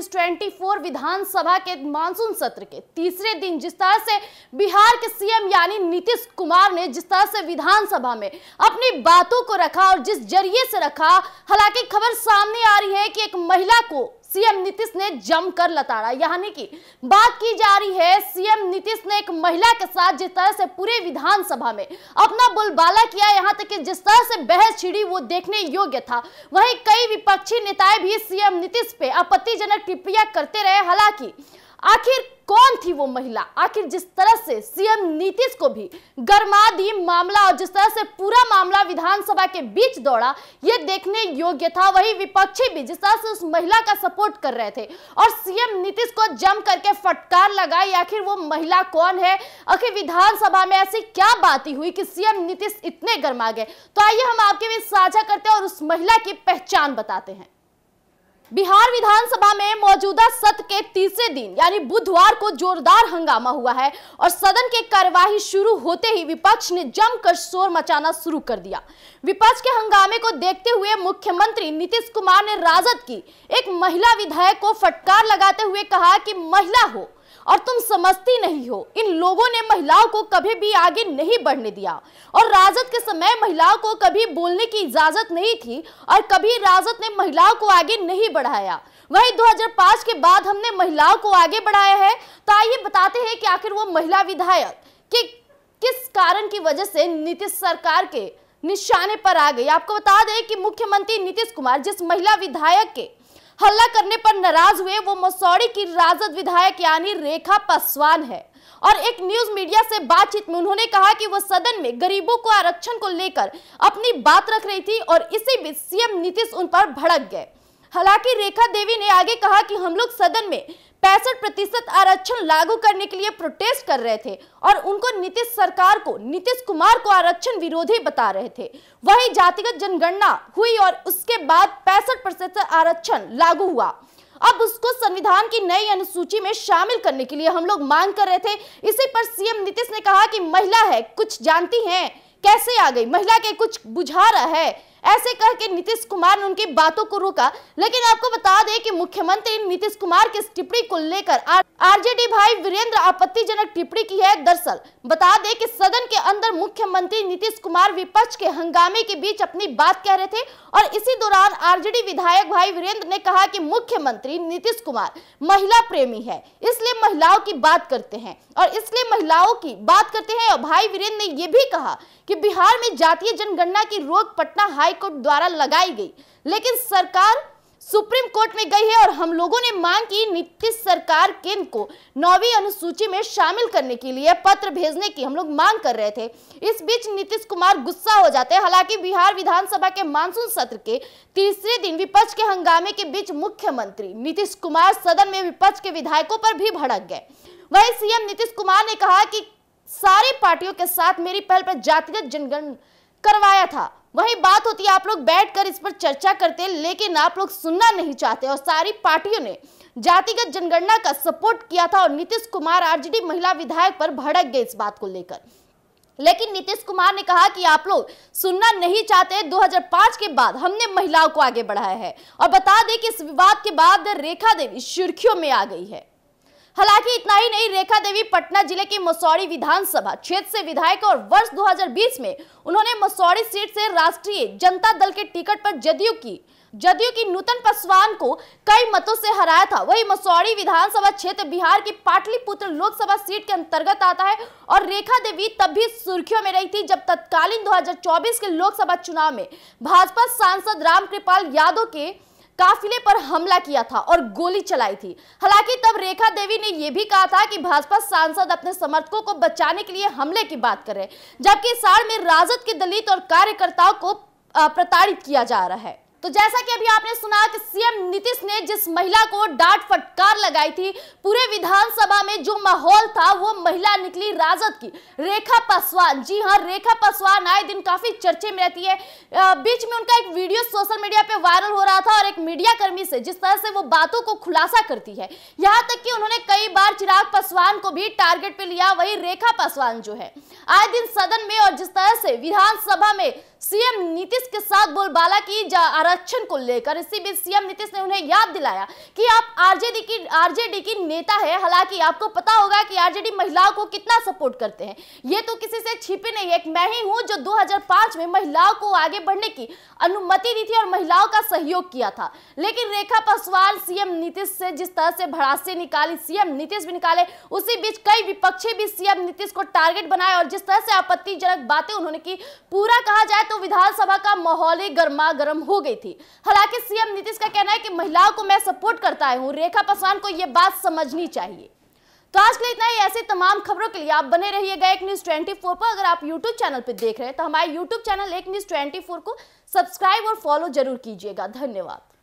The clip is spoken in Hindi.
2024 विधानसभा के मानसून सत्र के तीसरे दिन जिस तरह से बिहार के सीएम यानी नीतीश कुमार ने जिस तरह से विधानसभा में अपनी बातों को रखा और जिस जरिए से रखा, हालांकि खबर सामने आ रही है कि एक महिला को सीएम नीतीश ने जमकर लताड़ा। यानी कि बात की जा रही है सीएम नीतीश ने एक महिला के साथ जिस तरह से पूरे विधानसभा में अपना बोलबाला किया, यहां तक कि जिस तरह से बहस छिड़ी वो देखने योग्य था। वहीं कई विपक्षी नेताएं भी सीएम नीतीश पे आपत्तिजनक टिप्पणियां करते रहे। हालांकि आखिर कौन थी वो महिला, आखिर जिस तरह से सीएम नीतीश को भी गरमा दी मामला और जिस तरह से पूरा मामला विधानसभा के बीच दौड़ा, ये देखने योग्य था। वही विपक्षी भी जिस तरह से उस महिला का सपोर्ट कर रहे थे और सीएम नीतीश को जम करके फटकार लगाई। आखिर वो महिला कौन है, आखिर विधानसभा में ऐसी क्या बात हुई कि सीएम नीतीश इतने गरमा गए। तो आइए हम आपके बीच साझा करते हैं और उस महिला की पहचान बताते हैं। बिहार विधानसभा में मौजूदा सत्र के तीसरे दिन यानी बुधवार को जोरदार हंगामा हुआ है और सदन की कार्यवाही शुरू होते ही विपक्ष ने जमकर शोर मचाना शुरू कर दिया। विपक्ष के हंगामे को देखते हुए मुख्यमंत्री नीतीश कुमार ने राजद की एक महिला विधायक को फटकार लगाते हुए कहा कि महिला हो और तुम समझती नहीं हो। इन लोगों ने महिलाओं को कभी भी आगे नहीं बढ़ने दिया और राजद के समय महिलाओं को कभी बोलने की इजाजत नहीं थी और कभी राजद ने महिलाओं को आगे नहीं बढ़ाया। वहीं 2005 के बाद हमने महिलाओं को आगे बढ़ाया है। तो आइए बताते हैं कि आखिर वो महिला विधायक कि किस कारण की वजह से नीतीश सरकार के निशाने पर आ गई। आपको बता दें कि मुख्यमंत्री नीतीश कुमार जिस महिला विधायक के हल्ला करने पर नाराज हुए वो मसौड़ी की राजद विधायक यानी रेखा पासवान है और एक न्यूज मीडिया से बातचीत में उन्होंने कहा कि वो सदन में गरीबों को आरक्षण को लेकर अपनी बात रख रही थी और इसी बीच सीएम नीतीश उन पर भड़क गए। हालांकि रेखा देवी ने आगे कहा कि हम लोग सदन में 65% आरक्षण लागू करने के लिए प्रोटेस्ट कर रहे थे और उनको नीतीश कुमार को आरक्षण विरोधी बता रहे थे। वही जातिगत जनगणना हुई और उसके बाद 65% आरक्षण लागू हुआ। अब उसको संविधान की नई अनुसूची में शामिल करने के लिए हम लोग मांग कर रहे थे। इसी पर सीएम नीतीश ने कहा कि महिला है, कुछ जानती हैं, कैसे आ गई, महिला के कुछ बुझा रहा है। ऐसे करके नीतीश कुमार ने उनकी बातों को रोका। लेकिन आपको बता दें कि मुख्यमंत्री नीतीश कुमार की इस टिप्पणी को लेकर आरजेडी भाई वीरेंद्र आपत्तिजनक टिप्पणी की है। दरअसल बता दें कि सदन के अंदर मुख्यमंत्री नीतीश कुमार विपक्ष के हंगामे के बीच अपनी बात कह रहे थे और इसी दौरान आरजेडी विधायक भाई वीरेंद्र ने कहा कि मुख्यमंत्री नीतीश कुमार महिला प्रेमी है, इसलिए महिलाओं की बात करते हैं और भाई वीरेंद्र ने यह भी कहा कि बिहार में जातीय जनगणना की रोक पटना हाई कोर्ट द्वारा लगाई गई, लेकिन सरकार सुप्रीम कोर्ट में गई है और हम लोगों ने मांग की नीतीश सरकार केंद्र को 9वीं अनुसूची में शामिल करने के लिए पत्र भेजने की हम लोग मांग कर रहे थे। इस बीच नीतीश कुमार गुस्सा हो जाते हैं। हालांकि बिहार विधानसभा के मानसून सत्र के तीसरे दिन विपक्ष के हंगामे के बीच मुख्यमंत्री नीतीश कुमार सदन में विपक्ष के विधायकों पर भी भड़क गए। वहीं सीएम नीतीश कुमार ने कहा कि सारी पार्टियों के साथ मेरी पहल पर जातिगत जनगणना करवाया था। वही बात होती है आप लोग बैठकर इस पर चर्चा करते, लेकिन आप लोग सुनना नहीं चाहते और सारी पार्टियों ने जातिगत जनगणना का सपोर्ट किया था और नीतीश कुमार आरजेडी महिला विधायक पर भड़क गए इस बात को लेकर। लेकिन नीतीश कुमार ने कहा कि आप लोग सुनना नहीं चाहते। 2005 के बाद हमने महिलाओं को आगे बढ़ाया है और बता दें कि इस विवाद के बाद रेखा देवी सुर्खियों में आ गई है। हालांकि इतना ही नहीं, रेखा देवी पटना जिले की मसौड़ी विधानसभा क्षेत्र से विधायक और वर्ष 2020 में उन्होंने मसौड़ी सीट से राष्ट्रीय जनता दल के टिकट पर जदयू की नूतन पासवान को कई मतों से हराया था। वही मसौड़ी विधानसभा क्षेत्र बिहार की पाटलिपुत्र लोकसभा सीट के अंतर्गत आता है और रेखा देवी तब भी सुर्खियों में रही थी जब तत्कालीन 2024 के लोकसभा चुनाव में भाजपा सांसद रामकृपाल यादव के काफिले पर हमला किया था और गोली चलाई थी। हालांकि तब रेखा देवी ने यह भी कहा था कि भाजपा सांसद अपने समर्थकों को बचाने के लिए हमले की बात कर रहे हैं, जबकि साड़ में राजद के दलित और कार्यकर्ताओं को प्रताड़ित किया जा रहा है। तो जैसा कि अभी आपने सुना कि सीएम नीतीश ने जिस महिला को डांट फटकार लगाई थी, पूरे विधानसभा में जो माहौल था वो महिला निकली राजद की रेखा पासवान। जी हां, रेखा पासवान आए दिन काफी चर्चे में रहती है। बीच में उनका एक वीडियो सोशल मीडिया पे वायरल हो रहा था और एक मीडिया कर्मी से जिस तरह से वो बातों को खुलासा करती है, यहाँ तक कि उन्होंने कई बार चिराग पासवान को भी टारगेट पे लिया। वही रेखा पासवान जो है आए दिन सदन में और जिस तरह से विधानसभा में सीएम नीतीश के साथ बोलबाला की आरक्षण को लेकर। इसी बीच सीएम नीतीश ने उन्हें याद दिलाया कि आप आरजेडी की नेता है। हालांकि आपको पता होगा कि आरजेडी महिलाओं को कितना सपोर्ट करते हैं, ये तो किसी से छिपी नहीं है। एक मैं ही हूं जो 2005 में महिलाओं को आगे बढ़ने की अनुमति दी थी और महिलाओं का सहयोग किया था। लेकिन रेखा पासवान सीएम नीतीश से जिस तरह से भड़ासे निकाली, सीएम नीतीश भी निकाले। उसी बीच कई विपक्षी भी सीएम नीतीश को टारगेट बनाए और जिस तरह से आपत्तिजनक बातें उन्होंने की, पूरा कहा जाए तो विधानसभा का माहौल ही गर्मा गर्म हो गई थी। हालांकि सीएम नीतीश का कहना है कि महिलाओं को मैं सपोर्ट करता हूं, रेखा पासवान को यह बात समझनी चाहिए। तो आज के लिए इतना ही। ऐसे तमाम खबरों के लिए आप बने रहिएगा एक न्यूज़ 24 पर। अगर आप YouTube चैनल पर देख रहे हैं तो हमारे YouTube चैनल एक न्यूज़ 24 को सब्सक्राइब और फॉलो जरूर कीजिएगा। धन्यवाद।